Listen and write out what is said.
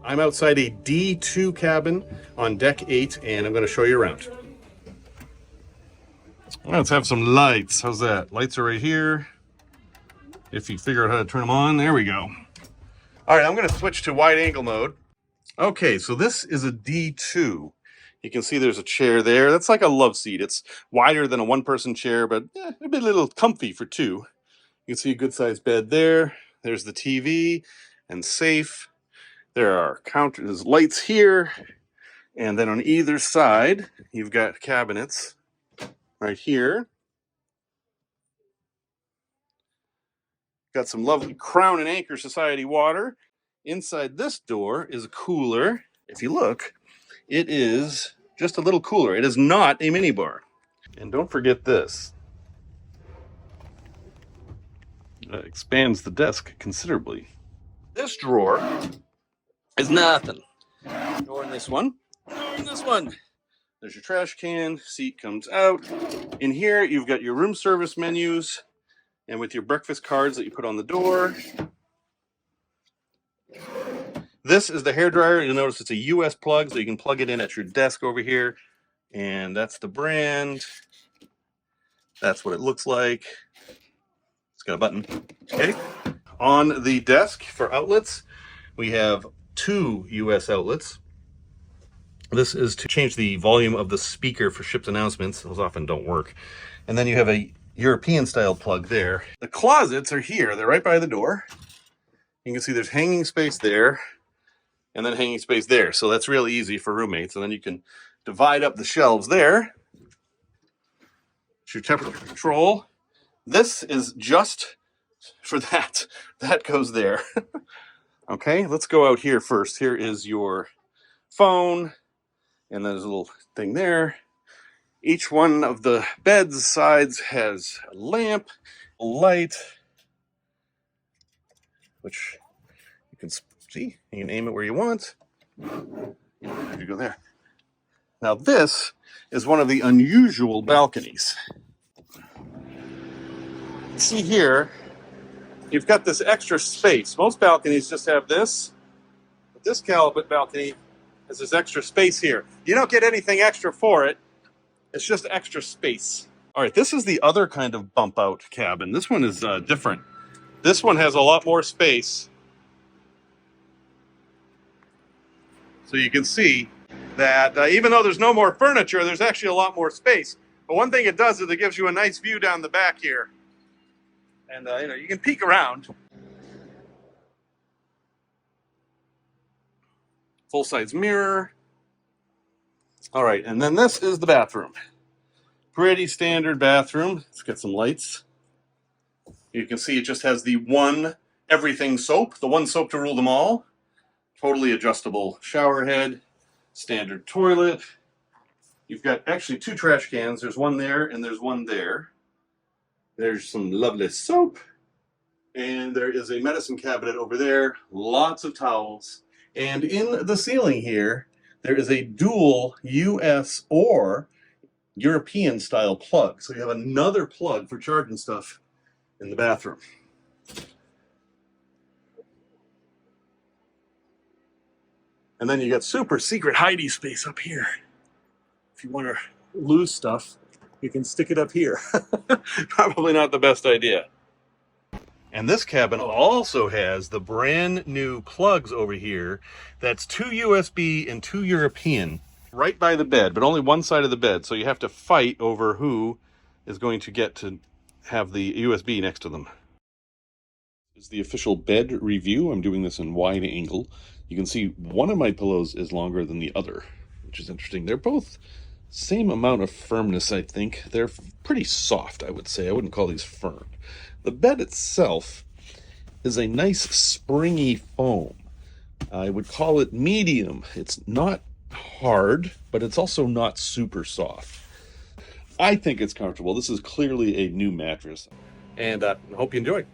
I'm outside a D2 cabin on deck 8, and I'm going to show you around. Let's have some lights. How's that? Lights are right here. If you figure out how to turn them on, there we go. All right, I'm going to switch to wide angle mode. Okay, so this is a D2. You can see there's a chair there. That's like a love seat. It's wider than a one-person chair, but it'd be a little comfy for two. You can see a good-sized bed there. There's the TV and safe. There are counters, lights here, and then on either side, you've got cabinets right here. Got some lovely Crown and Anchor Society water. Inside this door is a cooler. If you look, it is just a little cooler. It is not a minibar. And don't forget this. That expands the desk considerably. This drawer is nothing. Nor in this one, nor in this one. There's your trash can, seat comes out. In here, you've got your room service menus, and with your breakfast cards that you put on the door. This is the hairdryer. You'll notice it's a US plug, so you can plug it in at your desk over here. And that's the brand. That's what it looks like. It's got a button. Okay. On the desk for outlets, we have 2 US outlets. This is to change the volume of the speaker for ship's announcements. Those often don't work. And then you have a European style plug there. The closets are here. They're right by the door. You can see there's hanging space there and then hanging space there. So that's really easy for roommates. And then you can divide up the shelves there. It's your temperature control. This is just for that. That goes there. Okay, let's go out here first. Here is your phone. And there's a little thing there. Each one of the bed's sides has a lamp, a light, which you can see. You can aim it where you want. You go there. Now this is one of the unusual balconies. See here, you've got this extra space. Most balconies just have this, but this Calibut balcony has this extra space here. You don't get anything extra for it. It's just extra space. All right, this is the other kind of bump out cabin. This one is different. This one has a lot more space. So you can see that even though there's no more furniture, there's actually a lot more space. But one thing it does is it gives you a nice view down the back here. And you can peek around. Full-size mirror. All right, and then this is the bathroom. Pretty standard bathroom. Let's get some lights. You can see it just has the one everything soap, the one soap to rule them all. Totally adjustable shower head, standard toilet. You've got actually 2 trash cans. There's one there and there's one there. There's some lovely soap. And there is a medicine cabinet over there. Lots of towels. And in the ceiling here, there is a dual US or European style plug. So you have another plug for charging stuff in the bathroom. And then you got super secret hidey space up here. If you want to lose stuff, you can stick it up here. Probably not the best idea. And this cabin also has the brand new plugs over here. That's 2 USB and 2 European right by the bed, but only one side of the bed. So you have to fight over who is going to get to have the USB next to them. This is the official bed review. I'm doing this in wide angle. You can see one of my pillows is longer than the other, which is interesting. They're both same amount of firmness, I think. They're pretty soft, I would say. I wouldn't call these firm. The bed itself is a nice springy foam. I would call it medium. It's not hard, but it's also not super soft. I think it's comfortable. This is clearly a new mattress. And I hope you enjoy.